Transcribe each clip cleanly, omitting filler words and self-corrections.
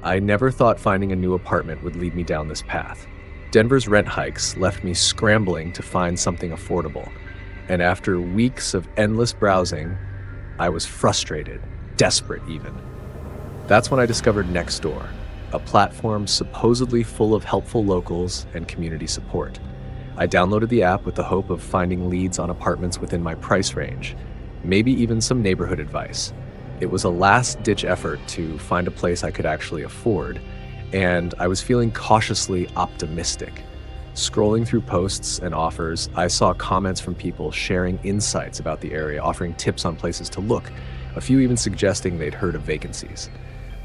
I never thought finding a new apartment would lead me down this path. Denver's rent hikes left me scrambling to find something affordable, and after weeks of endless browsing, I was frustrated, desperate even. That's when I discovered Nextdoor, a platform supposedly full of helpful locals and community support. I downloaded the app with the hope of finding leads on apartments within my price range, maybe even some neighborhood advice. It was a last-ditch effort to find a place I could actually afford, and I was feeling cautiously optimistic. Scrolling through posts and offers, I saw comments from people sharing insights about the area, offering tips on places to look, a few even suggesting they'd heard of vacancies.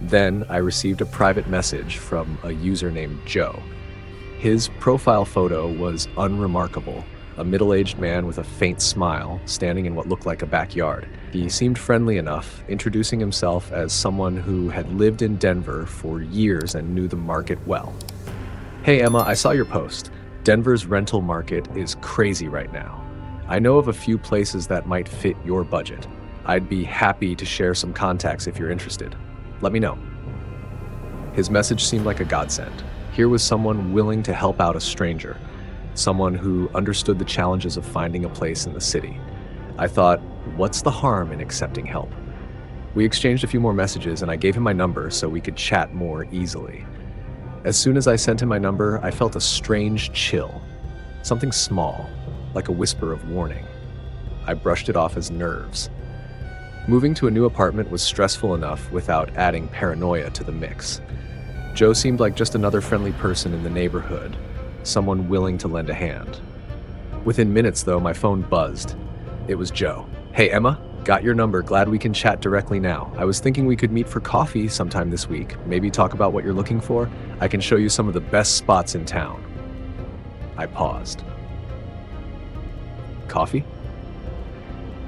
Then I received a private message from a user named Joe. His profile photo was unremarkable, a middle-aged man with a faint smile standing in what looked like a backyard. He seemed friendly enough, introducing himself as someone who had lived in Denver for years and knew the market well. "Hey Emma, I saw your post. Denver's rental market is crazy right now. I know of a few places that might fit your budget. I'd be happy to share some contacts if you're interested. Let me know." His message seemed like a godsend. Here was someone willing to help out a stranger, someone who understood the challenges of finding a place in the city. I thought, what's the harm in accepting help? We exchanged a few more messages and I gave him my number so we could chat more easily. As soon as I sent him my number, I felt a strange chill, something small, like a whisper of warning. I brushed it off as nerves. Moving to a new apartment was stressful enough without adding paranoia to the mix. Joe seemed like just another friendly person in the neighborhood, someone willing to lend a hand. Within minutes, though, my phone buzzed. It was Joe. "Hey, Emma, got your number. Glad we can chat directly now. I was thinking we could meet for coffee sometime this week. Maybe talk about what you're looking for. I can show you some of the best spots in town." I paused. Coffee?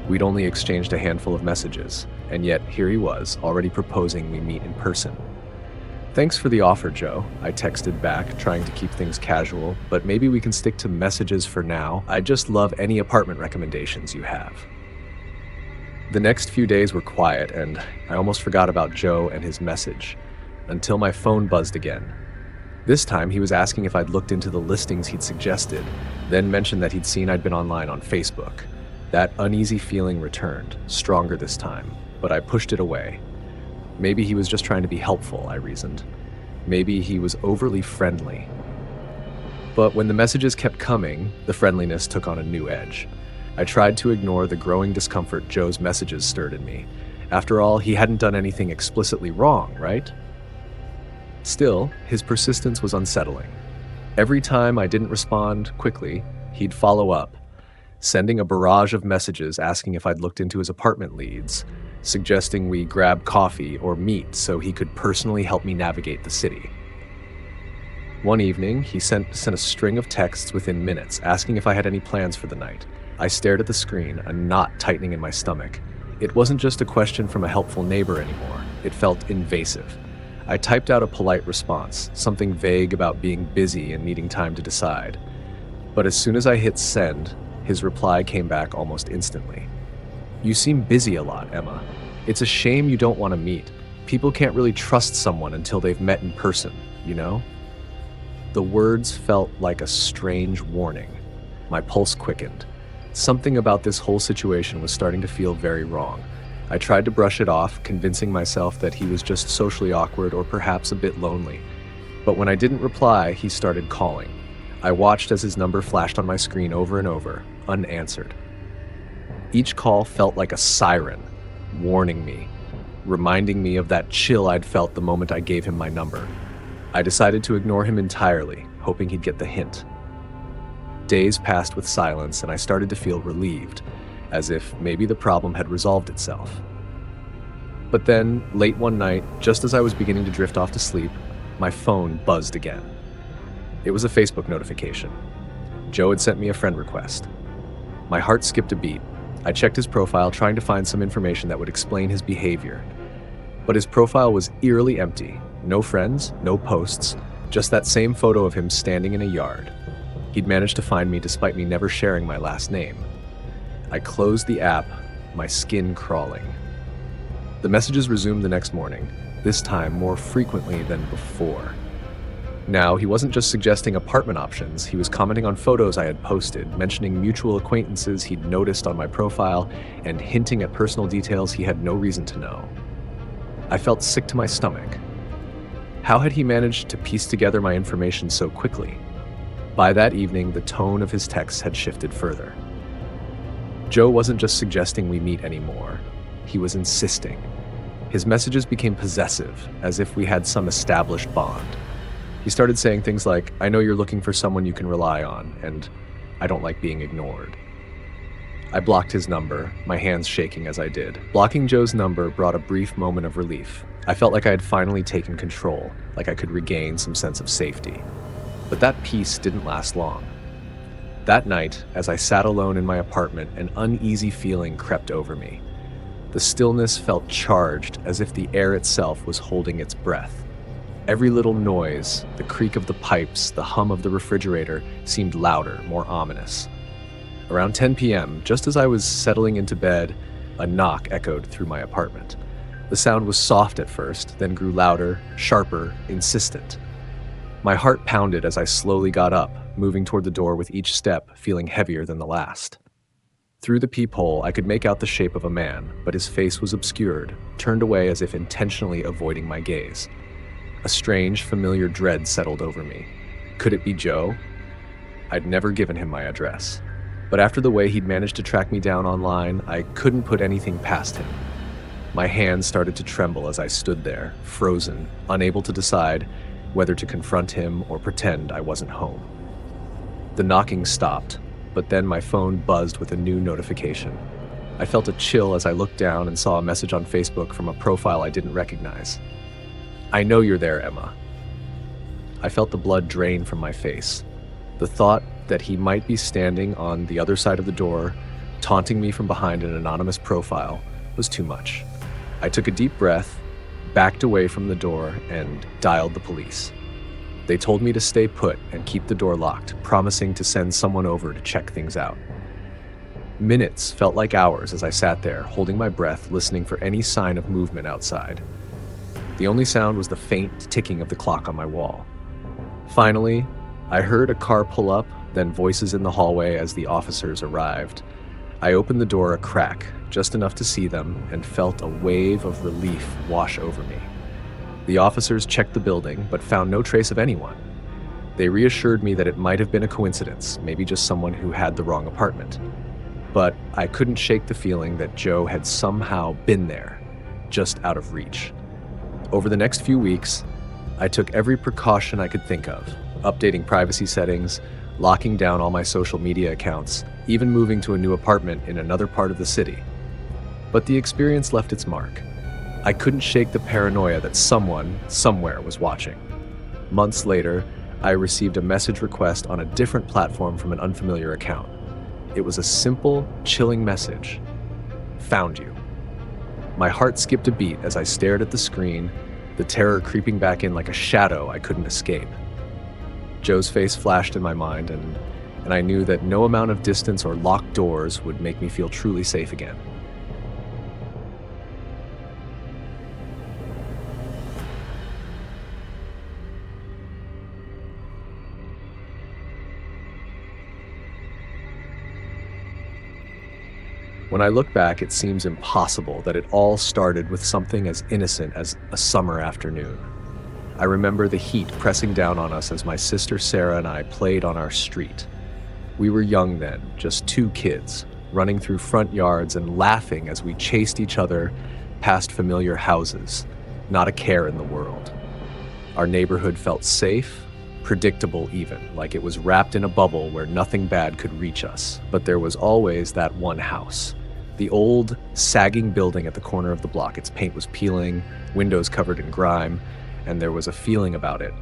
We'd only exchanged a handful of messages, and yet here he was, already proposing we meet in person. "Thanks for the offer, Joe," I texted back, trying to keep things casual, "but maybe we can stick to messages for now. I'd just love any apartment recommendations you have." The next few days were quiet, and I almost forgot about Joe and his message, until my phone buzzed again. This time, he was asking if I'd looked into the listings he'd suggested, then mentioned that he'd seen I'd been online on Facebook. That uneasy feeling returned, stronger this time, but I pushed it away. Maybe he was just trying to be helpful, I reasoned. Maybe he was overly friendly. But when the messages kept coming, the friendliness took on a new edge. I tried to ignore the growing discomfort Joe's messages stirred in me. After all, he hadn't done anything explicitly wrong, right? Still, his persistence was unsettling. Every time I didn't respond quickly, he'd follow up, sending a barrage of messages asking if I'd looked into his apartment leads, suggesting we grab coffee or meet so he could personally help me navigate the city. One evening, he sent a string of texts within minutes, asking if I had any plans for the night. I stared at the screen, a knot tightening in my stomach. It wasn't just a question from a helpful neighbor anymore. It felt invasive. I typed out a polite response, something vague about being busy and needing time to decide. But as soon as I hit send, his reply came back almost instantly. "You seem busy a lot, Emma. It's a shame you don't want to meet. People can't really trust someone until they've met in person, you know?" The words felt like a strange warning. My pulse quickened. Something about this whole situation was starting to feel very wrong. I tried to brush it off, convincing myself that he was just socially awkward or perhaps a bit lonely. But when I didn't reply, he started calling. I watched as his number flashed on my screen over and over, unanswered. Each call felt like a siren, warning me, reminding me of that chill I'd felt the moment I gave him my number. I decided to ignore him entirely, hoping he'd get the hint. Days passed with silence, and I started to feel relieved, as if maybe the problem had resolved itself. But then, late one night, just as I was beginning to drift off to sleep, my phone buzzed again. It was a Facebook notification. Joe had sent me a friend request. My heart skipped a beat. I checked his profile, trying to find some information that would explain his behavior. But his profile was eerily empty. No friends, no posts, just that same photo of him standing in a yard. He'd managed to find me despite me never sharing my last name. I closed the app, my skin crawling. The messages resumed the next morning, this time more frequently than before. Now, he wasn't just suggesting apartment options, he was commenting on photos I had posted, mentioning mutual acquaintances he'd noticed on my profile, and hinting at personal details he had no reason to know. I felt sick to my stomach. How had he managed to piece together my information so quickly? By that evening, the tone of his texts had shifted further. Joe wasn't just suggesting we meet anymore, he was insisting. His messages became possessive, as if we had some established bond. He started saying things like, "I know you're looking for someone you can rely on," and "I don't like being ignored." I blocked his number, my hands shaking as I did. Blocking Joe's number brought a brief moment of relief. I felt like I had finally taken control, like I could regain some sense of safety. But that peace didn't last long. That night, as I sat alone in my apartment, an uneasy feeling crept over me. The stillness felt charged, as if the air itself was holding its breath. Every little noise, the creak of the pipes, the hum of the refrigerator, seemed louder, more ominous. Around 10 p.m., just as I was settling into bed, a knock echoed through my apartment. The sound was soft at first, then grew louder, sharper, insistent. My heart pounded as I slowly got up, moving toward the door with each step feeling heavier than the last. Through the peephole, I could make out the shape of a man, but his face was obscured, turned away as if intentionally avoiding my gaze. A strange, familiar dread settled over me. Could it be Joe? I'd never given him my address. But after the way he'd managed to track me down online, I couldn't put anything past him. My hands started to tremble as I stood there, frozen, unable to decide whether to confront him or pretend I wasn't home. The knocking stopped, but then my phone buzzed with a new notification. I felt a chill as I looked down and saw a message on Facebook from a profile I didn't recognize. "I know you're there, Emma." I felt the blood drain from my face. The thought that he might be standing on the other side of the door, taunting me from behind an anonymous profile, was too much. I took a deep breath, backed away from the door, and dialed the police. They told me to stay put and keep the door locked, promising to send someone over to check things out. Minutes felt like hours as I sat there, holding my breath, listening for any sign of movement outside. The only sound was the faint ticking of the clock on my wall. Finally, I heard a car pull up, then voices in the hallway as the officers arrived. I opened the door a crack, just enough to see them, and felt a wave of relief wash over me. The officers checked the building, but found no trace of anyone. They reassured me that it might have been a coincidence, maybe just someone who had the wrong apartment. But I couldn't shake the feeling that Joe had somehow been there, just out of reach. Over the next few weeks, I took every precaution I could think of, updating privacy settings, locking down all my social media accounts, even moving to a new apartment in another part of the city. But the experience left its mark. I couldn't shake the paranoia that someone, somewhere, was watching. Months later, I received a message request on a different platform from an unfamiliar account. It was a simple, chilling message. "Found you." My heart skipped a beat as I stared at the screen, the terror creeping back in like a shadow I couldn't escape. Joe's face flashed in my mind, and I knew that no amount of distance or locked doors would make me feel truly safe again. When I look back, it seems impossible that it all started with something as innocent as a summer afternoon. I remember the heat pressing down on us as my sister Sarah and I played on our street. We were young then, just two kids, running through front yards and laughing as we chased each other past familiar houses, not a care in the world. Our neighborhood felt safe, predictable even, like it was wrapped in a bubble where nothing bad could reach us. But there was always that one house. The old, sagging building at the corner of the block. Its paint was peeling, windows covered in grime, and there was a feeling about it,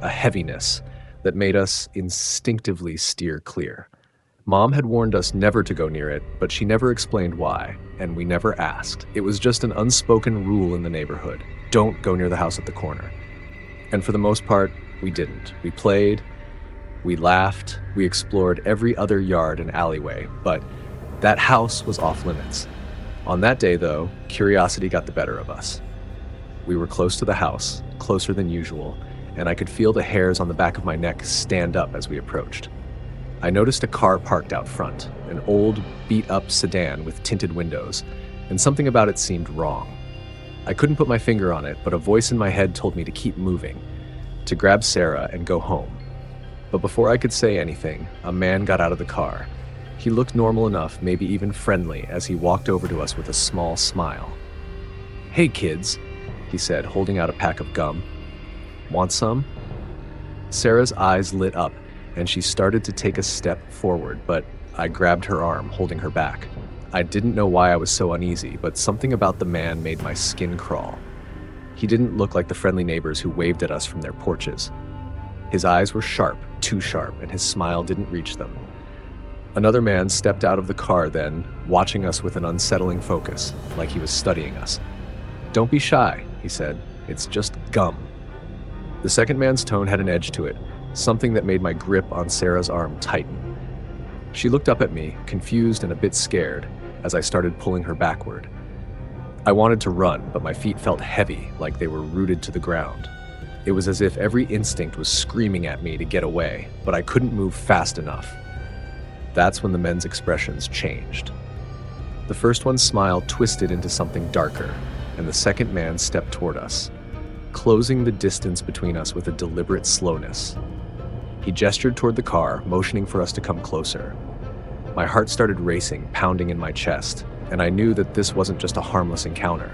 a heaviness, that made us instinctively steer clear. Mom had warned us never to go near it, but she never explained why, and we never asked. It was just an unspoken rule in the neighborhood. Don't go near the house at the corner. And for the most part, we didn't. We played, we laughed, we explored every other yard and alleyway, but that house was off limits. On that day, though, curiosity got the better of us. We were close to the house, closer than usual, and I could feel the hairs on the back of my neck stand up as we approached. I noticed a car parked out front, an old, beat-up sedan with tinted windows, and something about it seemed wrong. I couldn't put my finger on it, but a voice in my head told me to keep moving, to grab Sarah and go home. But before I could say anything, a man got out of the car. He looked normal enough, maybe even friendly, as he walked over to us with a small smile. "Hey kids," he said, holding out a pack of gum. "Want some?" Sarah's eyes lit up, and she started to take a step forward, but I grabbed her arm, holding her back. I didn't know why I was so uneasy, but something about the man made my skin crawl. He didn't look like the friendly neighbors who waved at us from their porches. His eyes were sharp, too sharp, and his smile didn't reach them. Another man stepped out of the car then, watching us with an unsettling focus, like he was studying us. "Don't be shy," he said. "It's just gum." The second man's tone had an edge to it, something that made my grip on Sarah's arm tighten. She looked up at me, confused and a bit scared, as I started pulling her backward. I wanted to run, but my feet felt heavy, like they were rooted to the ground. It was as if every instinct was screaming at me to get away, but I couldn't move fast enough. That's when the men's expressions changed. The first one's smile twisted into something darker, and the second man stepped toward us, closing the distance between us with a deliberate slowness. He gestured toward the car, motioning for us to come closer. My heart started racing, pounding in my chest, and I knew that this wasn't just a harmless encounter.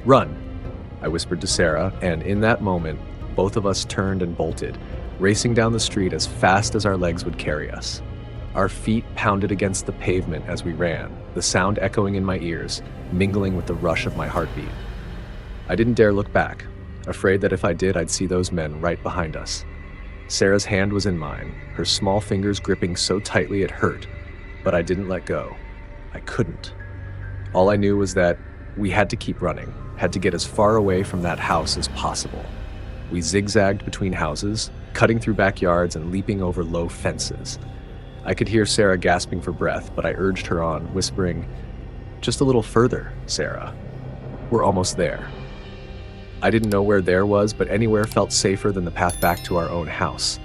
"Run," I whispered to Sarah, and in that moment, both of us turned and bolted, racing down the street as fast as our legs would carry us. Our feet pounded against the pavement as we ran, the sound echoing in my ears, mingling with the rush of my heartbeat. I didn't dare look back, afraid that if I did, I'd see those men right behind us. Sarah's hand was in mine, her small fingers gripping so tightly it hurt, but I didn't let go. I couldn't. All I knew was that we had to keep running, had to get as far away from that house as possible. We zigzagged between houses, cutting through backyards and leaping over low fences. I could hear Sarah gasping for breath, but I urged her on, whispering, "Just a little further, Sarah. We're almost there." I didn't know where there was, but anywhere felt safer than the path back to our own house.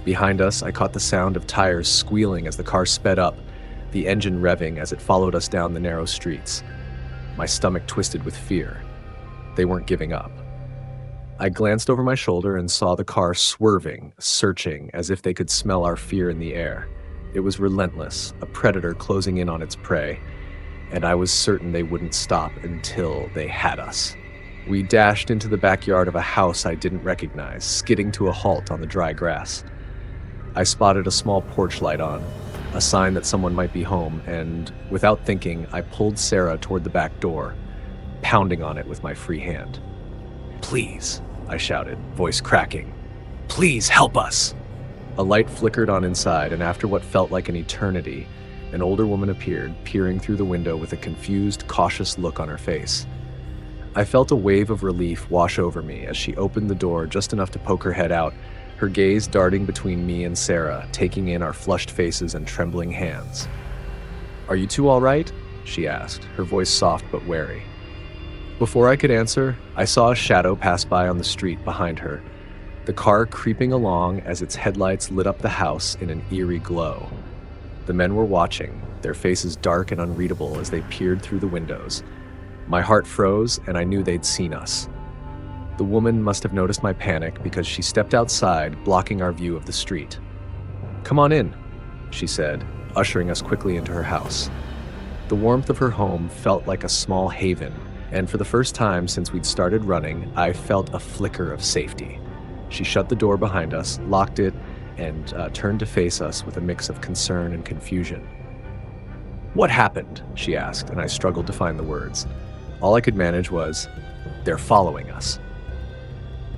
Behind us, I caught the sound of tires squealing as the car sped up, the engine revving as it followed us down the narrow streets. My stomach twisted with fear. They weren't giving up. I glanced over my shoulder and saw the car swerving, searching, as if they could smell our fear in the air. It was relentless, a predator closing in on its prey, and I was certain they wouldn't stop until they had us. We dashed into the backyard of a house I didn't recognize, skidding to a halt on the dry grass. I spotted a small porch light on, a sign that someone might be home, and without thinking, I pulled Sarah toward the back door, pounding on it with my free hand. "Please," I shouted, voice cracking. "Please help us!" A light flickered on inside, and after what felt like an eternity, an older woman appeared, peering through the window with a confused, cautious look on her face. I felt a wave of relief wash over me as she opened the door just enough to poke her head out, her gaze darting between me and Sarah, taking in our flushed faces and trembling hands. "Are you two all right?" she asked, her voice soft but wary. Before I could answer, I saw a shadow pass by on the street behind her, the car creeping along as its headlights lit up the house in an eerie glow. The men were watching, their faces dark and unreadable as they peered through the windows. My heart froze, and I knew they'd seen us. The woman must have noticed my panic because she stepped outside, blocking our view of the street. "Come on in," she said, ushering us quickly into her house. The warmth of her home felt like a small haven, and for the first time since we'd started running, I felt a flicker of safety. She shut the door behind us, locked it, and turned to face us with a mix of concern and confusion. "What happened?" she asked, and I struggled to find the words. All I could manage was, "They're following us."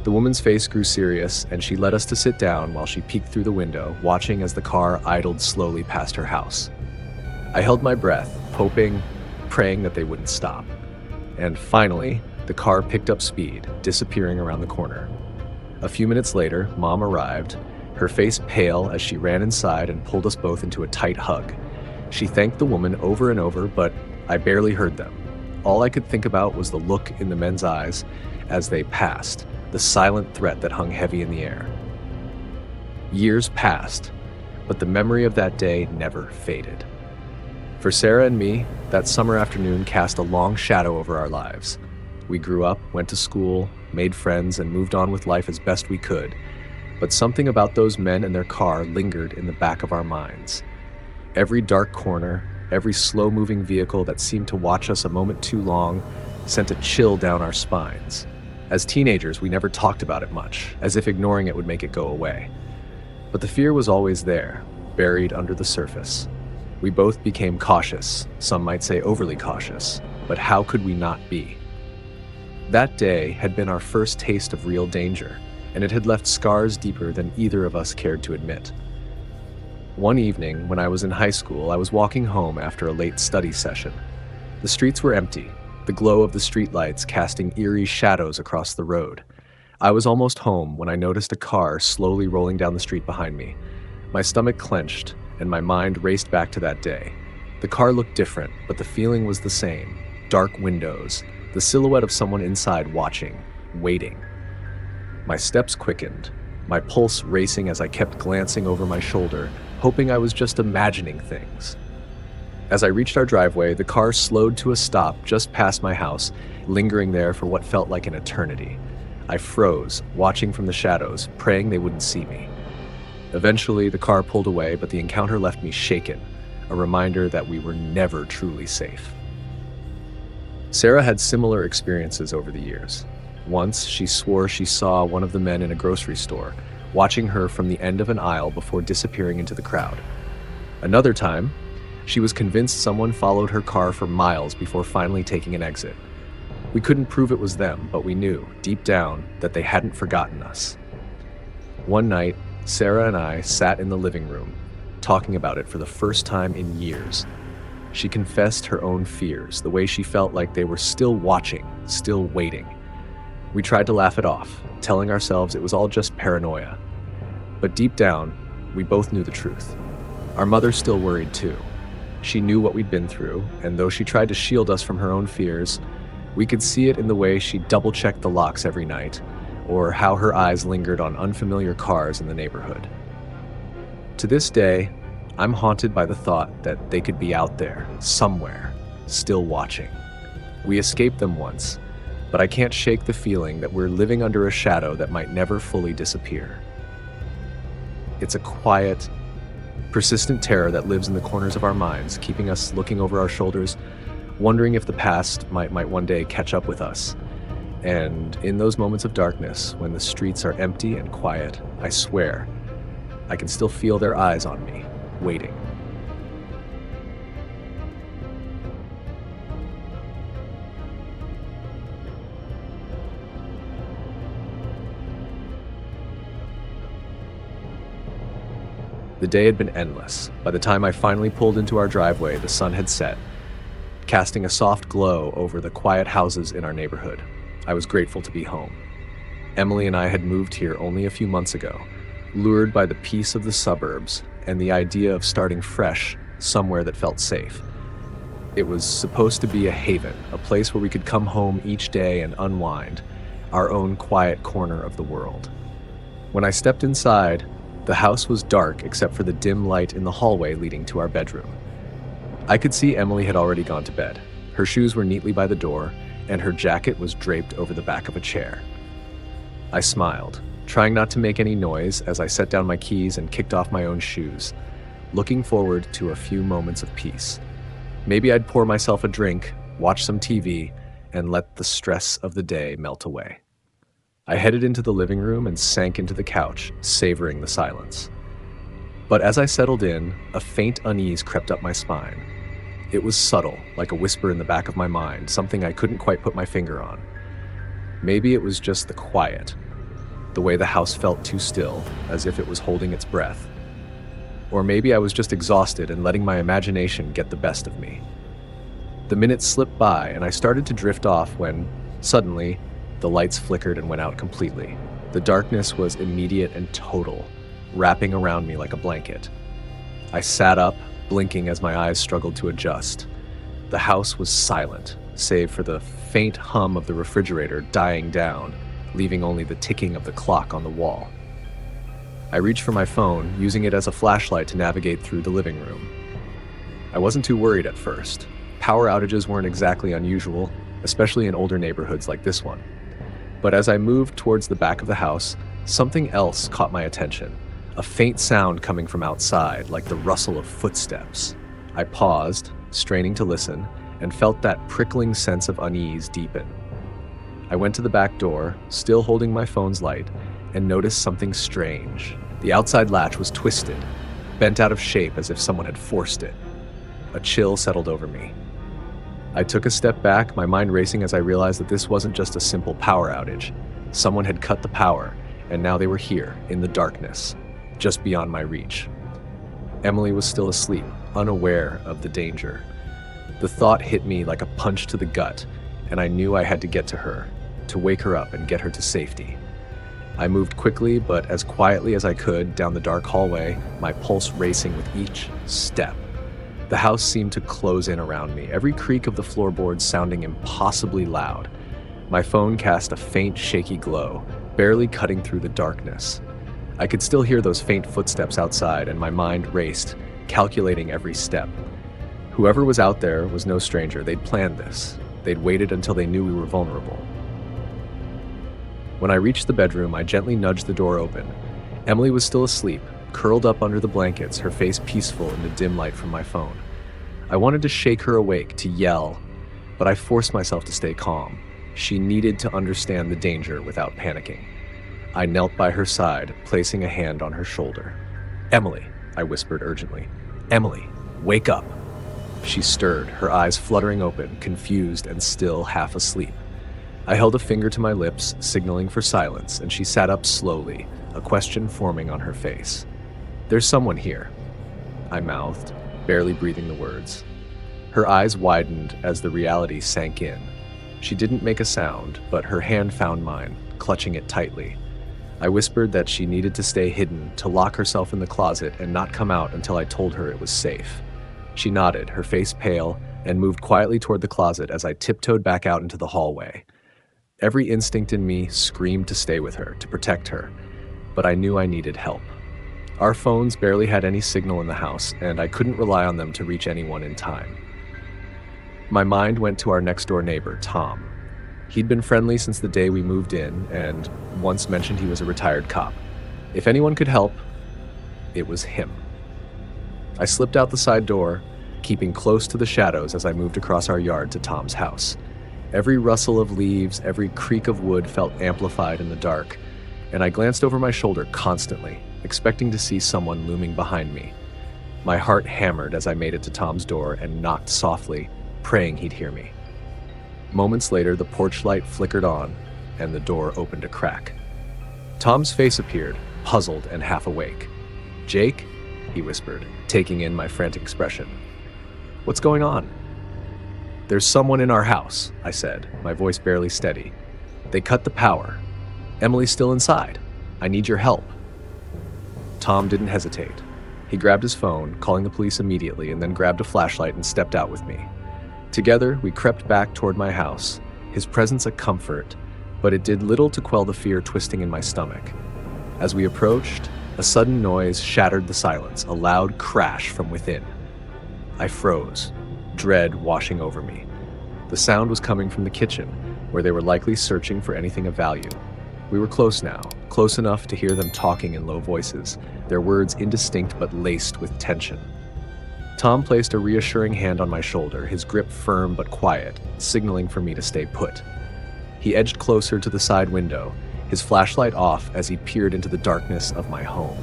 The woman's face grew serious, and she led us to sit down while she peeked through the window, watching as the car idled slowly past her house. I held my breath, hoping, praying that they wouldn't stop. And finally, the car picked up speed, disappearing around the corner. A few minutes later, Mom arrived, her face pale as she ran inside and pulled us both into a tight hug. She thanked the woman over and over, but I barely heard them. All I could think about was the look in the men's eyes as they passed, the silent threat that hung heavy in the air. Years passed, but the memory of that day never faded. For Sarah and me, that summer afternoon cast a long shadow over our lives. We grew up, went to school, made friends, and moved on with life as best we could. But something about those men and their car lingered in the back of our minds. Every dark corner, every slow-moving vehicle that seemed to watch us a moment too long sent a chill down our spines. As teenagers, we never talked about it much, as if ignoring it would make it go away. But the fear was always there, buried under the surface. We both became cautious, some might say overly cautious, but how could we not be? That day had been our first taste of real danger, and it had left scars deeper than either of us cared to admit. One evening, when I was in high school, I was walking home after a late study session. The streets were empty, the glow of the streetlights casting eerie shadows across the road. I was almost home when I noticed a car slowly rolling down the street behind me. My stomach clenched, and my mind raced back to that day. The car looked different, but the feeling was the same. Dark windows, the silhouette of someone inside watching, waiting. My steps quickened, my pulse racing as I kept glancing over my shoulder, hoping I was just imagining things. As I reached our driveway, the car slowed to a stop just past my house, lingering there for what felt like an eternity. I froze, watching from the shadows, praying they wouldn't see me. Eventually, the car pulled away, but the encounter left me shaken, a reminder that we were never truly safe. Sarah had similar experiences over the years. Once, she swore she saw one of the men in a grocery store, watching her from the end of an aisle before disappearing into the crowd. Another time, she was convinced someone followed her car for miles before finally taking an exit. We couldn't prove it was them, but we knew, deep down, that they hadn't forgotten us. One night, Sarah and I sat in the living room, talking about it for the first time in years. She confessed her own fears, the way she felt like they were still watching, still waiting. We tried to laugh it off, telling ourselves it was all just paranoia. But deep down, we both knew the truth. Our mother still worried too. She knew what we'd been through, and though she tried to shield us from her own fears, we could see it in the way she double-checked the locks every night, or how her eyes lingered on unfamiliar cars in the neighborhood. To this day, I'm haunted by the thought that they could be out there, somewhere, still watching. We escaped them once, but I can't shake the feeling that we're living under a shadow that might never fully disappear. It's a quiet, persistent terror that lives in the corners of our minds, keeping us looking over our shoulders, wondering if the past might one day catch up with us. And in those moments of darkness, when the streets are empty and quiet, I swear, I can still feel their eyes on me, waiting. The day had been endless. By the time I finally pulled into our driveway, the sun had set, casting a soft glow over the quiet houses in our neighborhood. I was grateful to be home. Emily and I had moved here only a few months ago, lured by the peace of the suburbs and the idea of starting fresh somewhere that felt safe. It was supposed to be a haven, a place where we could come home each day and unwind, our own quiet corner of the world. When I stepped inside, the house was dark except for the dim light in the hallway leading to our bedroom. I could see Emily had already gone to bed. Her shoes were neatly by the door, and her jacket was draped over the back of a chair. I smiled, trying not to make any noise as I set down my keys and kicked off my own shoes, looking forward to a few moments of peace. Maybe I'd pour myself a drink, watch some TV, and let the stress of the day melt away. I headed into the living room and sank into the couch, savoring the silence. But as I settled in, a faint unease crept up my spine. It was subtle, like a whisper in the back of my mind, something I couldn't quite put my finger on. Maybe it was just the quiet, the way the house felt too still, as if it was holding its breath. Or maybe I was just exhausted and letting my imagination get the best of me. The minutes slipped by and I started to drift off when, suddenly, the lights flickered and went out completely. The darkness was immediate and total, wrapping around me like a blanket. I sat up, blinking as my eyes struggled to adjust. The house was silent, save for the faint hum of the refrigerator dying down, leaving only the ticking of the clock on the wall. I reached for my phone, using it as a flashlight to navigate through the living room. I wasn't too worried at first. Power outages weren't exactly unusual, especially in older neighborhoods like this one. But as I moved towards the back of the house, something else caught my attention. A faint sound coming from outside, like the rustle of footsteps. I paused, straining to listen, and felt that prickling sense of unease deepen. I went to the back door, still holding my phone's light, and noticed something strange. The outside latch was twisted, bent out of shape as if someone had forced it. A chill settled over me. I took a step back, my mind racing as I realized that this wasn't just a simple power outage. Someone had cut the power, and now they were here, in the darkness, just beyond my reach. Emily was still asleep, unaware of the danger. The thought hit me like a punch to the gut, and I knew I had to get to her, to wake her up and get her to safety. I moved quickly, but as quietly as I could, down the dark hallway, my pulse racing with each step. The house seemed to close in around me, every creak of the floorboards sounding impossibly loud. My phone cast a faint, shaky glow, barely cutting through the darkness. I could still hear those faint footsteps outside, and my mind raced, calculating every step. Whoever was out there was no stranger. They'd planned this. They'd waited until they knew we were vulnerable. When I reached the bedroom, I gently nudged the door open. Emily was still asleep, curled up under the blankets, her face peaceful in the dim light from my phone. I wanted to shake her awake, to yell, but I forced myself to stay calm. She needed to understand the danger without panicking. I knelt by her side, placing a hand on her shoulder. "Emily," I whispered urgently. "Emily, wake up." She stirred, her eyes fluttering open, confused and still half asleep. I held a finger to my lips, signaling for silence, and she sat up slowly, a question forming on her face. "There's someone here," I mouthed, barely breathing the words. Her eyes widened as the reality sank in. She didn't make a sound, but her hand found mine, clutching it tightly. I whispered that she needed to stay hidden, to lock herself in the closet and not come out until I told her it was safe. She nodded, her face pale, and moved quietly toward the closet as I tiptoed back out into the hallway. Every instinct in me screamed to stay with her, to protect her, but I knew I needed help. Our phones barely had any signal in the house, and I couldn't rely on them to reach anyone in time. My mind went to our next-door neighbor, Tom. He'd been friendly since the day we moved in, and once mentioned he was a retired cop. If anyone could help, it was him. I slipped out the side door, keeping close to the shadows as I moved across our yard to Tom's house. Every rustle of leaves, every creak of wood felt amplified in the dark, and I glanced over my shoulder constantly, expecting to see someone looming behind me. My heart hammered as I made it to Tom's door and knocked softly, praying he'd hear me. Moments later, the porch light flickered on, and the door opened a crack. Tom's face appeared, puzzled and half awake. "Jake?" he whispered, taking in my frantic expression. "What's going on?" "There's someone in our house," I said, my voice barely steady. "They cut the power. Emily's still inside. I need your help." Tom didn't hesitate. He grabbed his phone, calling the police immediately, and then grabbed a flashlight and stepped out with me. Together, we crept back toward my house, his presence a comfort, but it did little to quell the fear twisting in my stomach. As we approached, a sudden noise shattered the silence, a loud crash from within. I froze, dread washing over me. The sound was coming from the kitchen, where they were likely searching for anything of value. We were close now, close enough to hear them talking in low voices, their words indistinct but laced with tension. Tom placed a reassuring hand on my shoulder, his grip firm but quiet, signaling for me to stay put. He edged closer to the side window, his flashlight off as he peered into the darkness of my home.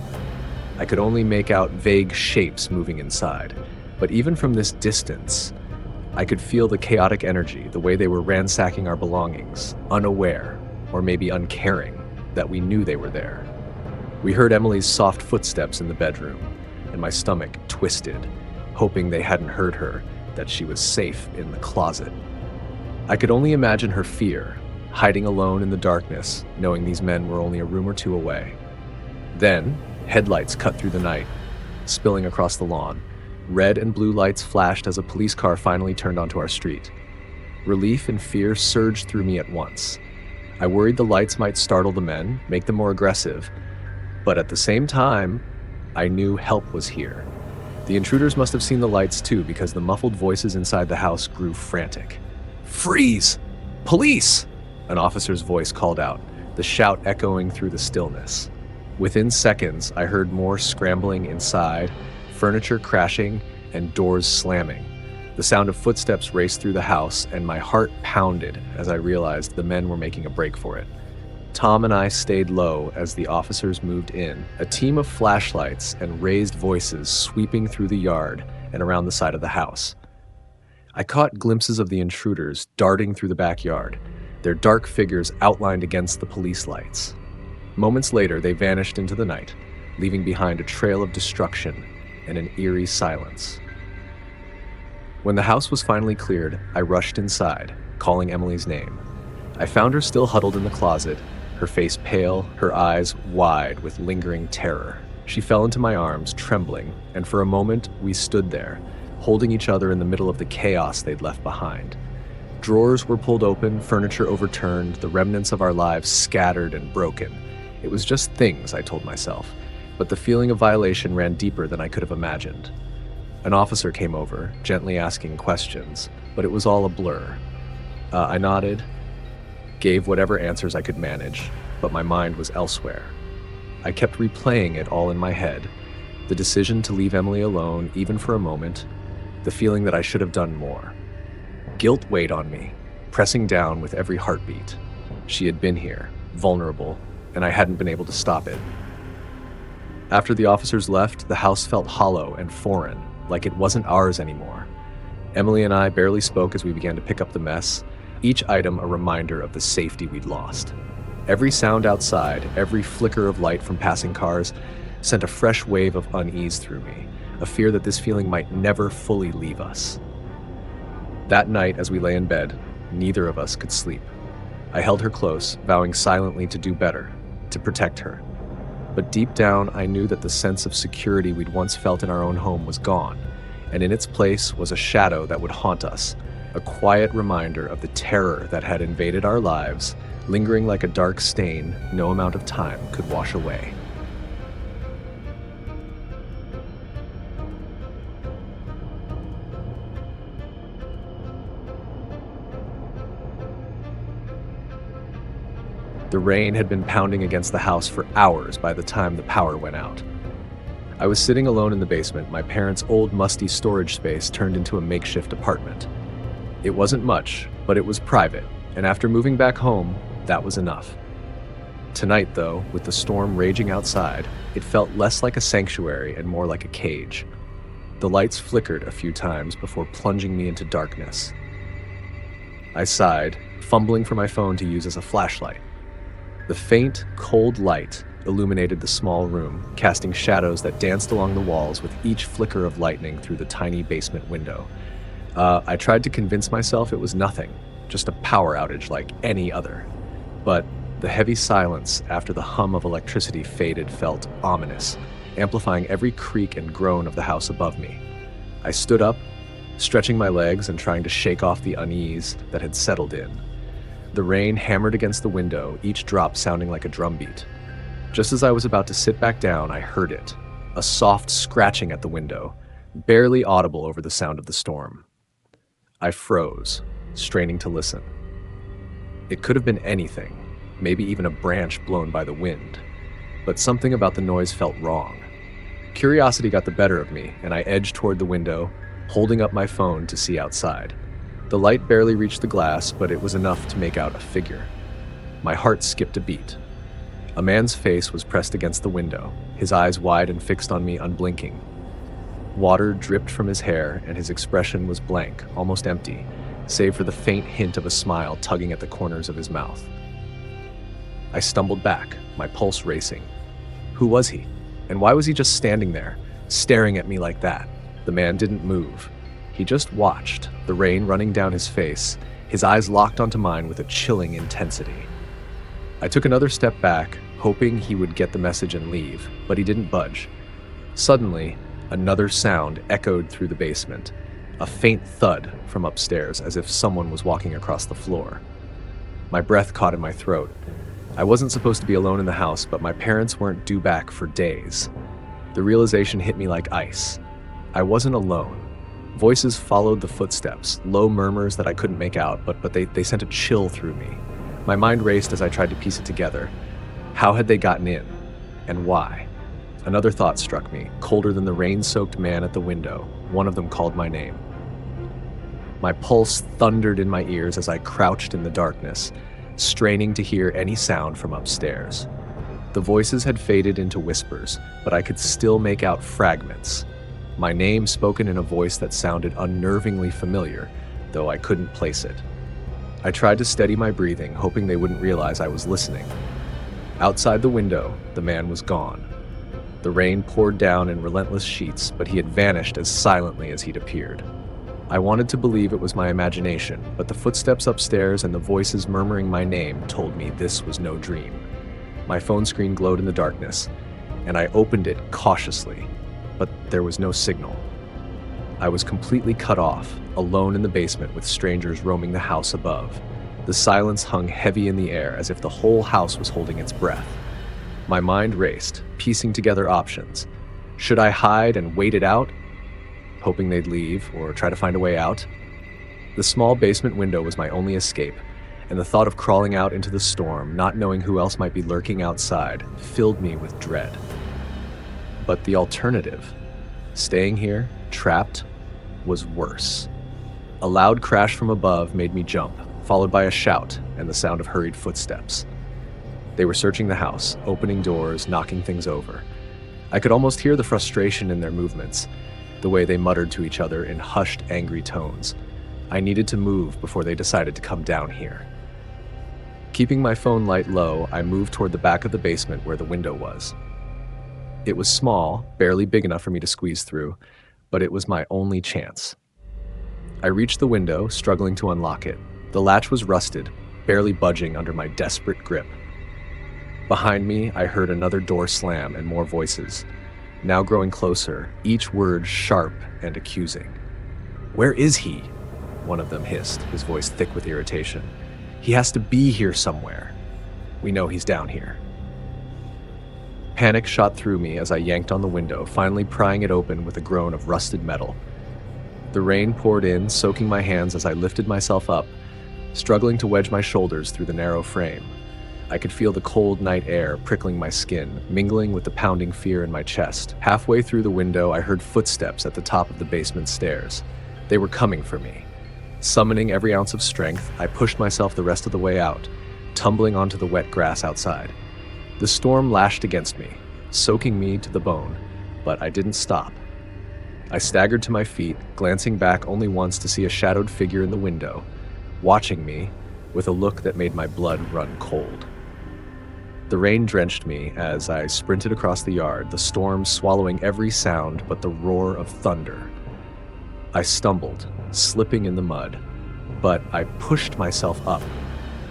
I could only make out vague shapes moving inside, but even from this distance, I could feel the chaotic energy, the way they were ransacking our belongings, unaware, or maybe uncaring, that we knew they were there. We heard Emily's soft footsteps in the bedroom, and my stomach twisted, hoping they hadn't heard her, that she was safe in the closet. I could only imagine her fear, hiding alone in the darkness, knowing these men were only a room or two away. Then, headlights cut through the night, spilling across the lawn. Red and blue lights flashed as a police car finally turned onto our street. Relief and fear surged through me at once. I worried the lights might startle the men, make them more aggressive, but at the same time, I knew help was here. The intruders must have seen the lights too, because the muffled voices inside the house grew frantic. "Freeze! Police!" An officer's voice called out, the shout echoing through the stillness. Within seconds, I heard more scrambling inside, furniture crashing, and doors slamming. The sound of footsteps raced through the house, and my heart pounded as I realized the men were making a break for it. Tom and I stayed low as the officers moved in, a team of flashlights and raised voices sweeping through the yard and around the side of the house. I caught glimpses of the intruders darting through the backyard, their dark figures outlined against the police lights. Moments later, they vanished into the night, leaving behind a trail of destruction and an eerie silence. When the house was finally cleared, I rushed inside, calling Emily's name. I found her still huddled in the closet, her face pale, her eyes wide with lingering terror. She fell into my arms, trembling, and for a moment we stood there, holding each other in the middle of the chaos they'd left behind. Drawers were pulled open, furniture overturned, the remnants of our lives scattered and broken. It was just things, I told myself, but the feeling of violation ran deeper than I could have imagined. An officer came over, gently asking questions, but it was all a blur. I nodded, gave whatever answers I could manage, but my mind was elsewhere. I kept replaying it all in my head, the decision to leave Emily alone, even for a moment, the feeling that I should have done more. Guilt weighed on me, pressing down with every heartbeat. She had been here, vulnerable, and I hadn't been able to stop it. After the officers left, the house felt hollow and foreign, like it wasn't ours anymore. Emily and I barely spoke as we began to pick up the mess, each item a reminder of the safety we'd lost. Every sound outside, every flicker of light from passing cars, sent a fresh wave of unease through me, a fear that this feeling might never fully leave us. That night, as we lay in bed, neither of us could sleep. I held her close, vowing silently to do better, to protect her. But deep down, I knew that the sense of security we'd once felt in our own home was gone, and in its place was a shadow that would haunt us, a quiet reminder of the terror that had invaded our lives, lingering like a dark stain no amount of time could wash away. The rain had been pounding against the house for hours by the time the power went out. I was sitting alone in the basement, my parents' old musty storage space turned into a makeshift apartment. It wasn't much, but it was private, and after moving back home, that was enough. Tonight, though, with the storm raging outside, it felt less like a sanctuary and more like a cage. The lights flickered a few times before plunging me into darkness. I sighed, fumbling for my phone to use as a flashlight. The faint, cold light illuminated the small room, casting shadows that danced along the walls with each flicker of lightning through the tiny basement window. I tried to convince myself it was nothing, just a power outage like any other. But the heavy silence after the hum of electricity faded felt ominous, amplifying every creak and groan of the house above me. I stood up, stretching my legs and trying to shake off the unease that had settled in. The rain hammered against the window, each drop sounding like a drumbeat. Just as I was about to sit back down, I heard it, a soft scratching at the window, barely audible over the sound of the storm. I froze, straining to listen. It could have been anything, maybe even a branch blown by the wind, but something about the noise felt wrong. Curiosity got the better of me, and I edged toward the window, holding up my phone to see outside. The light barely reached the glass, but it was enough to make out a figure. My heart skipped a beat. A man's face was pressed against the window, his eyes wide and fixed on me, unblinking. Water dripped from his hair, and his expression was blank, almost empty, save for the faint hint of a smile tugging at the corners of his mouth. I stumbled back, my pulse racing. Who was he? And why was he just standing there, staring at me like that? The man didn't move. He just watched, the rain running down his face, his eyes locked onto mine with a chilling intensity. I took another step back, hoping he would get the message and leave, but he didn't budge. Suddenly, Another sound echoed through the basement, a faint thud from upstairs as if someone was walking across the floor. My breath caught in my throat. I wasn't supposed to be alone in the house, but my parents weren't due back for days. The realization hit me like ice. I wasn't alone. Voices followed the footsteps, low murmurs that I couldn't make out, but they sent a chill through me. My mind raced as I tried to piece it together. How had they gotten in? And why? Another thought struck me, colder than the rain-soaked man at the window. One of them called my name. My pulse thundered in my ears as I crouched in the darkness, straining to hear any sound from upstairs. The voices had faded into whispers, but I could still make out fragments. My name spoken in a voice that sounded unnervingly familiar, though I couldn't place it. I tried to steady my breathing, hoping they wouldn't realize I was listening. Outside the window, the man was gone. The rain poured down in relentless sheets, but he had vanished as silently as he'd appeared. I wanted to believe it was my imagination, but the footsteps upstairs and the voices murmuring my name told me this was no dream. My phone screen glowed in the darkness, and I opened it cautiously, but there was no signal. I was completely cut off, alone in the basement with strangers roaming the house above. The silence hung heavy in the air as if the whole house was holding its breath. My mind raced, piecing together options. Should I hide and wait it out, hoping they'd leave or try to find a way out? The small basement window was my only escape, and the thought of crawling out into the storm, not knowing who else might be lurking outside, filled me with dread. But the alternative, staying here, trapped, was worse. A loud crash from above made me jump, followed by a shout and the sound of hurried footsteps. They were searching the house, opening doors, knocking things over. I could almost hear the frustration in their movements, the way they muttered to each other in hushed, angry tones. I needed to move before they decided to come down here. Keeping my phone light low, I moved toward the back of the basement where the window was. It was small, barely big enough for me to squeeze through, but it was my only chance. I reached the window, struggling to unlock it. The latch was rusted, barely budging under my desperate grip. Behind me, I heard another door slam and more voices, now growing closer, each word sharp and accusing. "Where is he?" one of them hissed, his voice thick with irritation. "He has to be here somewhere. We know he's down here." Panic shot through me as I yanked on the window, finally prying it open with a groan of rusted metal. The rain poured in, soaking my hands as I lifted myself up, struggling to wedge my shoulders through the narrow frame. I could feel the cold night air prickling my skin, mingling with the pounding fear in my chest. Halfway through the window, I heard footsteps at the top of the basement stairs. They were coming for me. Summoning every ounce of strength, I pushed myself the rest of the way out, tumbling onto the wet grass outside. The storm lashed against me, soaking me to the bone, but I didn't stop. I staggered to my feet, glancing back only once to see a shadowed figure in the window, watching me with a look that made my blood run cold. The rain drenched me as I sprinted across the yard, the storm swallowing every sound but the roar of thunder. I stumbled, slipping in the mud, but I pushed myself up,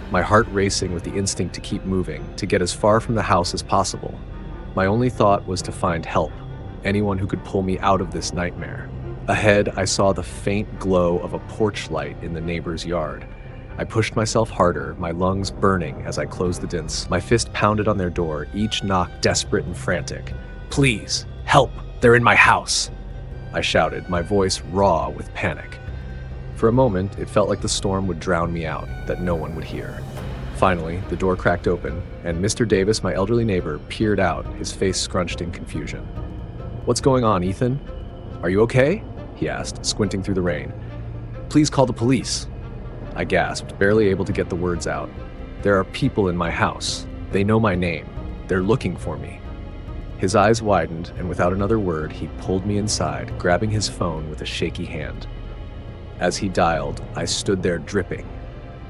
my heart racing with the instinct to keep moving, to get as far from the house as possible. My only thought was to find help, anyone who could pull me out of this nightmare. Ahead, I saw the faint glow of a porch light in the neighbor's yard. I pushed myself harder, my lungs burning as I closed the dents. My fist pounded on their door, each knock desperate and frantic. "Please, help! They're in my house!" I shouted, my voice raw with panic. For a moment, it felt like the storm would drown me out, that no one would hear. Finally, the door cracked open, and Mr. Davis, my elderly neighbor, peered out, his face scrunched in confusion. "What's going on, Ethan? Are you okay?" he asked, squinting through the rain. "Please call the police." I gasped, barely able to get the words out. "There are people in my house. They know my name. They're looking for me." His eyes widened, and without another word, he pulled me inside, grabbing his phone with a shaky hand. As he dialed, I stood there dripping,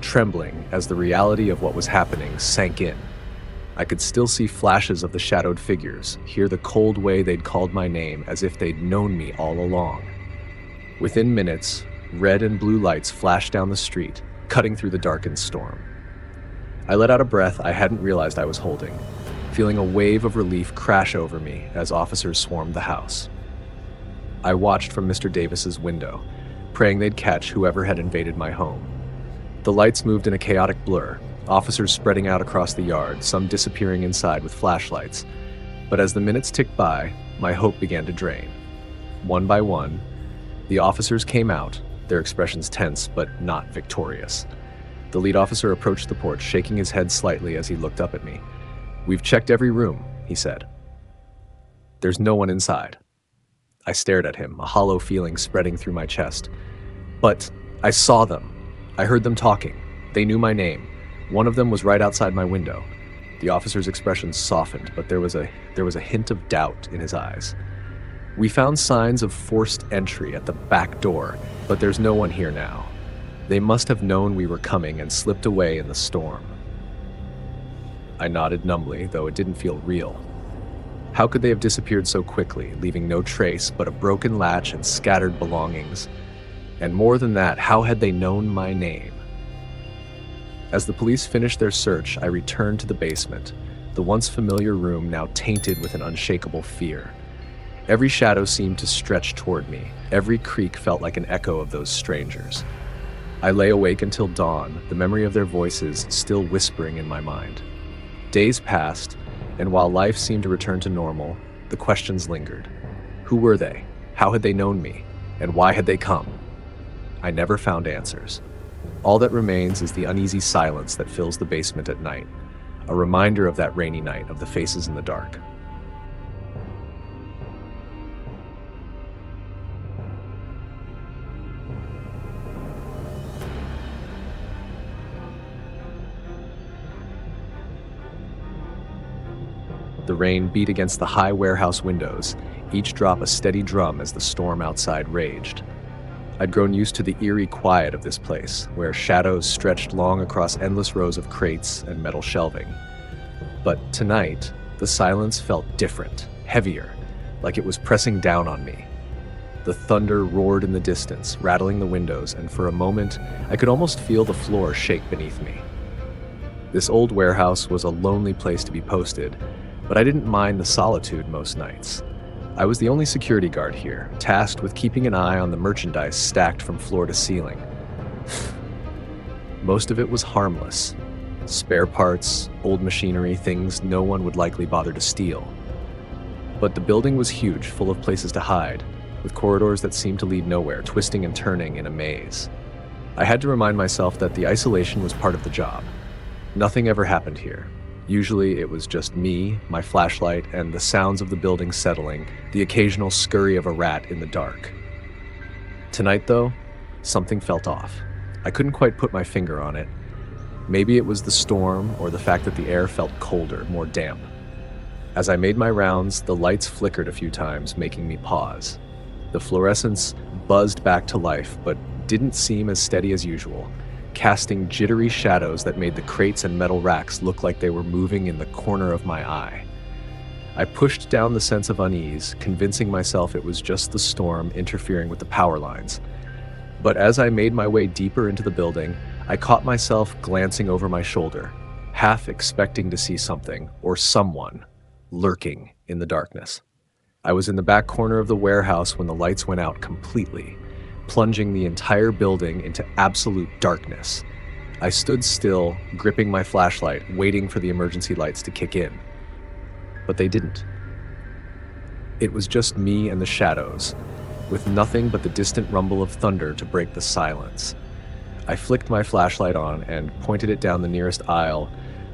trembling as the reality of what was happening sank in. I could still see flashes of the shadowed figures, hear the cold way they'd called my name as if they'd known me all along. Within minutes, red and blue lights flashed down the street, cutting through the darkened storm. I let out a breath I hadn't realized I was holding, feeling a wave of relief crash over me as officers swarmed the house. I watched from Mr. Davis's window, praying they'd catch whoever had invaded my home. The lights moved in a chaotic blur, officers spreading out across the yard, some disappearing inside with flashlights. But as the minutes ticked by, my hope began to drain. One by one, the officers came out, their expressions tense but not victorious. The lead officer approached the porch, shaking his head slightly as he looked up at me. "We've checked every room," he said. "There's no one inside." I stared at him, a hollow feeling spreading through my chest. "But I saw them. I heard them talking. They knew my name. One of them was right outside my window." The officer's expression softened, but there was a hint of doubt in his eyes. "We found signs of forced entry at the back door, but there's no one here now. They must have known we were coming and slipped away in the storm." I nodded numbly, though it didn't feel real. How could they have disappeared so quickly, leaving no trace but a broken latch and scattered belongings? And more than that, how had they known my name? As the police finished their search, I returned to the basement, the once familiar room now tainted with an unshakable fear. Every shadow seemed to stretch toward me. Every creak felt like an echo of those strangers. I lay awake until dawn, the memory of their voices still whispering in my mind. Days passed, and while life seemed to return to normal, the questions lingered. Who were they? How had they known me? And why had they come? I never found answers. All that remains is the uneasy silence that fills the basement at night, a reminder of that rainy night, of the faces in the dark. The rain beat against the high warehouse windows, each drop a steady drum as the storm outside raged. I'd grown used to the eerie quiet of this place, where shadows stretched long across endless rows of crates and metal shelving. But tonight, the silence felt different, heavier, like it was pressing down on me. The thunder roared in the distance, rattling the windows, and for a moment, I could almost feel the floor shake beneath me. This old warehouse was a lonely place to be posted, but I didn't mind the solitude most nights. I was the only security guard here, tasked with keeping an eye on the merchandise stacked from floor to ceiling. Most of it was harmless. Spare parts, old machinery, things no one would likely bother to steal. But the building was huge, full of places to hide, with corridors that seemed to lead nowhere, twisting and turning in a maze. I had to remind myself that the isolation was part of the job. Nothing ever happened here. Usually it was just me, my flashlight, and the sounds of the building settling, the occasional scurry of a rat in the dark. Tonight, though, something felt off. I couldn't quite put my finger on it. Maybe it was the storm or the fact that the air felt colder, more damp. As I made my rounds, the lights flickered a few times, making me pause. The fluorescence buzzed back to life, but didn't seem as steady as usual, casting jittery shadows that made the crates and metal racks look like they were moving in the corner of my eye. I pushed down the sense of unease, convincing myself it was just the storm interfering with the power lines. But as I made my way deeper into the building, I caught myself glancing over my shoulder, half expecting to see something, or someone, lurking in the darkness. I was in the back corner of the warehouse when the lights went out completely, plunging the entire building into absolute darkness. I stood still, gripping my flashlight, waiting for the emergency lights to kick in. But they didn't. It was just me and the shadows, with nothing but the distant rumble of thunder to break the silence. I flicked my flashlight on and pointed it down the nearest aisle,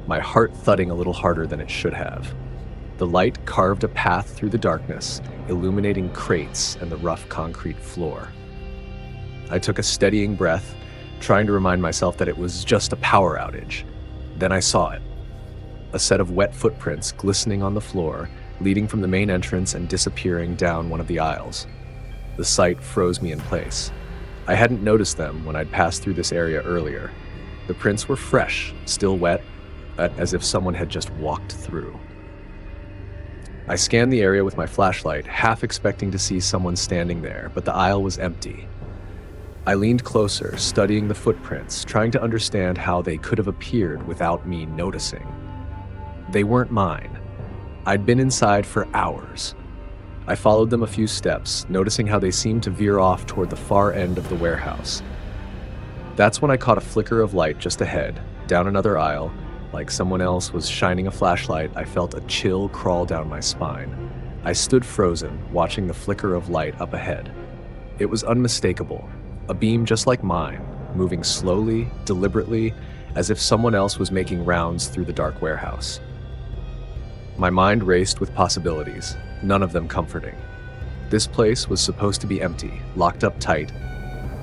my heart thudding a little harder than it should have. The light carved a path through the darkness, illuminating crates and the rough concrete floor. I took a steadying breath, trying to remind myself that it was just a power outage. Then I saw it. A set of wet footprints glistening on the floor, leading from the main entrance and disappearing down one of the aisles. The sight froze me in place. I hadn't noticed them when I'd passed through this area earlier. The prints were fresh, still wet, as if someone had just walked through. I scanned the area with my flashlight, half expecting to see someone standing there, but the aisle was empty. I leaned closer, studying the footprints, trying to understand how they could have appeared without me noticing. They weren't mine. I'd been inside for hours. I followed them a few steps, noticing how they seemed to veer off toward the far end of the warehouse. That's when I caught a flicker of light just ahead, down another aisle. Like someone else was shining a flashlight, I felt a chill crawl down my spine. I stood frozen, watching the flicker of light up ahead. It was unmistakable, a beam just like mine, moving slowly, deliberately, as if someone else was making rounds through the dark warehouse. My mind raced with possibilities, none of them comforting. This place was supposed to be empty, locked up tight.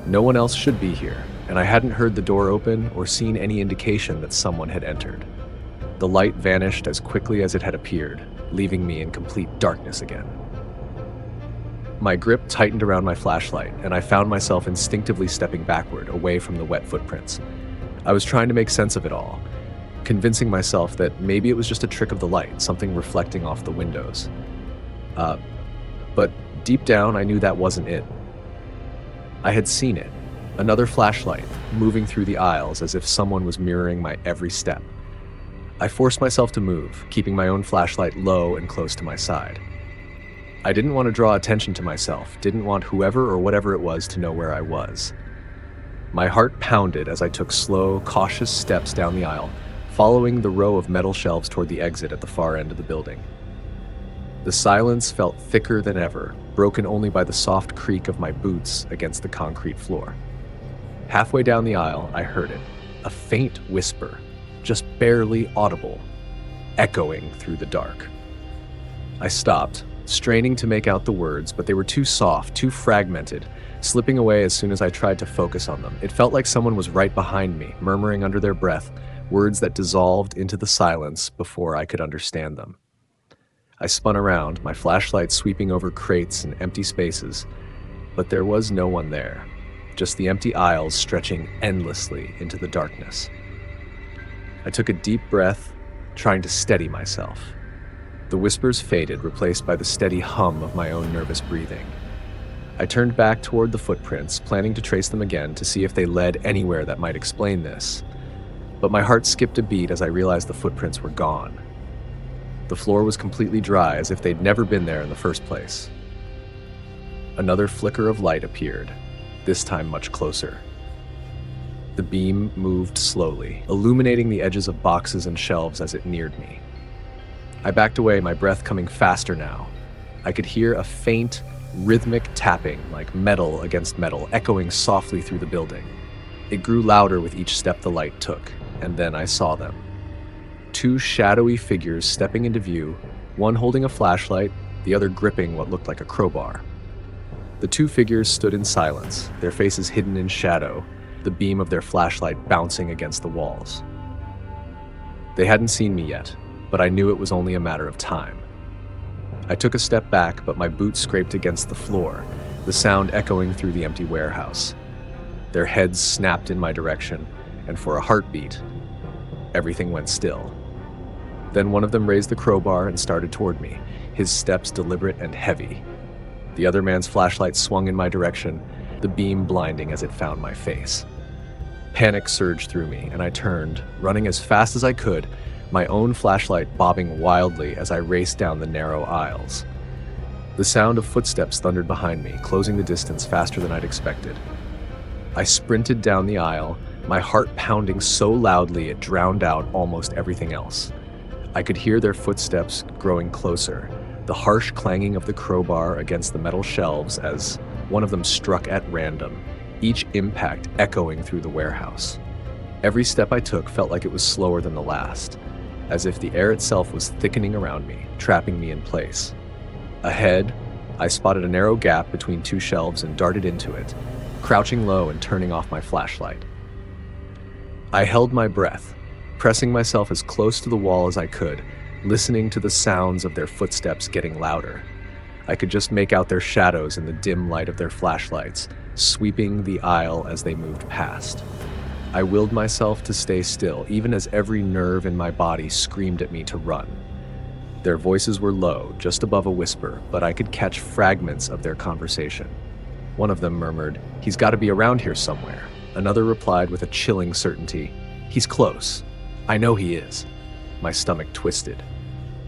No one else should be here, and I hadn't heard the door open or seen any indication that someone had entered. The light vanished as quickly as it had appeared, leaving me in complete darkness again. My grip tightened around my flashlight, and I found myself instinctively stepping backward, away from the wet footprints. I was trying to make sense of it all, convincing myself that maybe it was just a trick of the light, something reflecting off the windows. But deep down, I knew that wasn't it. I had seen it, another flashlight, moving through the aisles as if someone was mirroring my every step. I forced myself to move, keeping my own flashlight low and close to my side. I didn't want to draw attention to myself, didn't want whoever or whatever it was to know where I was. My heart pounded as I took slow, cautious steps down the aisle, following the row of metal shelves toward the exit at the far end of the building. The silence felt thicker than ever, broken only by the soft creak of my boots against the concrete floor. Halfway down the aisle, I heard it, a faint whisper, just barely audible, echoing through the dark. I stopped, straining to make out the words, but they were too soft, too fragmented, slipping away as soon as I tried to focus on them. It felt like someone was right behind me, murmuring under their breath, words that dissolved into the silence before I could understand them. I spun around, my flashlight sweeping over crates and empty spaces, but there was no one there, just the empty aisles stretching endlessly into the darkness. I took a deep breath, trying to steady myself. The whispers faded, replaced by the steady hum of my own nervous breathing. I turned back toward the footprints, planning to trace them again to see if they led anywhere that might explain this. But my heart skipped a beat as I realized the footprints were gone. The floor was completely dry, as if they'd never been there in the first place. Another flicker of light appeared, this time much closer. The beam moved slowly, illuminating the edges of boxes and shelves as it neared me. I backed away, my breath coming faster now. I could hear a faint, rhythmic tapping like metal against metal, echoing softly through the building. It grew louder with each step the light took, and then I saw them. Two shadowy figures stepping into view, one holding a flashlight, the other gripping what looked like a crowbar. The two figures stood in silence, their faces hidden in shadow, the beam of their flashlight bouncing against the walls. They hadn't seen me yet, but I knew it was only a matter of time. I took a step back, but my boot scraped against the floor, the sound echoing through the empty warehouse. Their heads snapped in my direction, and for a heartbeat, everything went still. Then one of them raised the crowbar and started toward me, his steps deliberate and heavy. The other man's flashlight swung in my direction, the beam blinding as it found my face. Panic surged through me, and I turned, running as fast as I could, my own flashlight bobbing wildly as I raced down the narrow aisles. The sound of footsteps thundered behind me, closing the distance faster than I'd expected. I sprinted down the aisle, my heart pounding so loudly it drowned out almost everything else. I could hear their footsteps growing closer, the harsh clanging of the crowbar against the metal shelves as one of them struck at random, each impact echoing through the warehouse. Every step I took felt like it was slower than the last, as if the air itself was thickening around me, trapping me in place. Ahead, I spotted a narrow gap between two shelves and darted into it, crouching low and turning off my flashlight. I held my breath, pressing myself as close to the wall as I could, listening to the sounds of their footsteps getting louder. I could just make out their shadows in the dim light of their flashlights, sweeping the aisle as they moved past. I willed myself to stay still, even as every nerve in my body screamed at me to run. Their voices were low, just above a whisper, but I could catch fragments of their conversation. One of them murmured, "He's got to be around here somewhere." Another replied with a chilling certainty, "He's close. I know he is." My stomach twisted.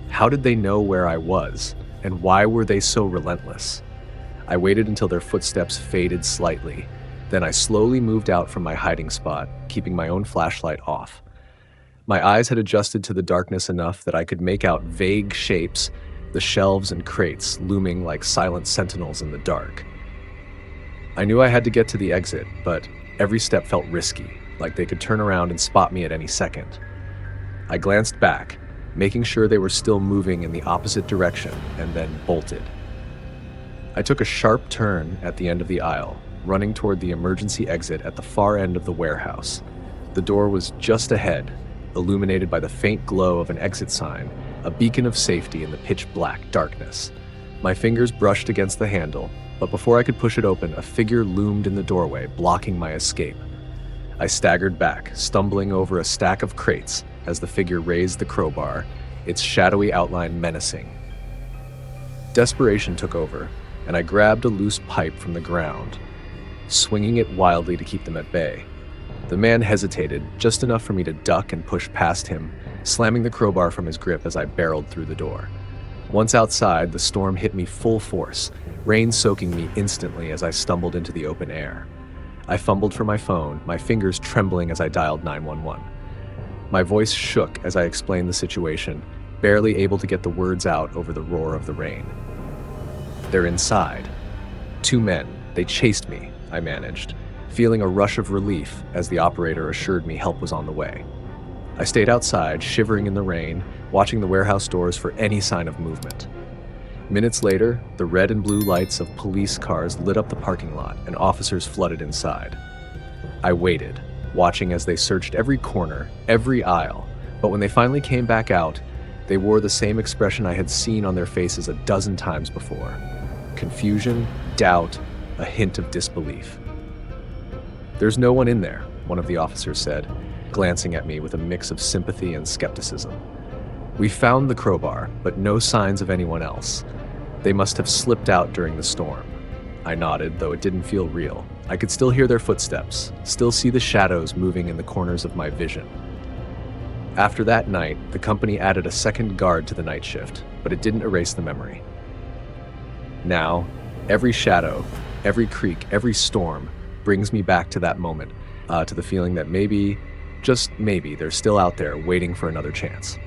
How did they know where I was? And why were they so relentless? I waited until their footsteps faded slightly. Then I slowly moved out from my hiding spot, keeping my own flashlight off. My eyes had adjusted to the darkness enough that I could make out vague shapes, the shelves and crates looming like silent sentinels in the dark. I knew I had to get to the exit, but every step felt risky, like they could turn around and spot me at any second. I glanced back, making sure they were still moving in the opposite direction, and then bolted. I took a sharp turn at the end of the aisle, running toward the emergency exit at the far end of the warehouse. The door was just ahead, illuminated by the faint glow of an exit sign, a beacon of safety in the pitch-black darkness. My fingers brushed against the handle, but before I could push it open, a figure loomed in the doorway, blocking my escape. I staggered back, stumbling over a stack of crates as the figure raised the crowbar, its shadowy outline menacing. Desperation took over, and I grabbed a loose pipe from the ground, swinging it wildly to keep them at bay. The man hesitated, just enough for me to duck and push past him, slamming the crowbar from his grip as I barreled through the door. Once outside, the storm hit me full force, rain soaking me instantly as I stumbled into the open air. I fumbled for my phone, my fingers trembling as I dialed 911. My voice shook as I explained the situation, barely able to get the words out over the roar of the rain. "They're inside. 2 men. They chased me," I managed, feeling a rush of relief as the operator assured me help was on the way. I stayed outside, shivering in the rain, watching the warehouse doors for any sign of movement. Minutes later, the red and blue lights of police cars lit up the parking lot and officers flooded inside. I waited, watching as they searched every corner, every aisle, but when they finally came back out, they wore the same expression I had seen on their faces a dozen times before. Confusion, doubt, a hint of disbelief. "There's no one in there," one of the officers said, glancing at me with a mix of sympathy and skepticism. "We found the crowbar, but no signs of anyone else. They must have slipped out during the storm." I nodded, though it didn't feel real. I could still hear their footsteps, still see the shadows moving in the corners of my vision. After that night, the company added a second guard to the night shift, but it didn't erase the memory. Now, every shadow, every creak, every storm brings me back to that moment, to the feeling that maybe, just maybe, they're still out there waiting for another chance.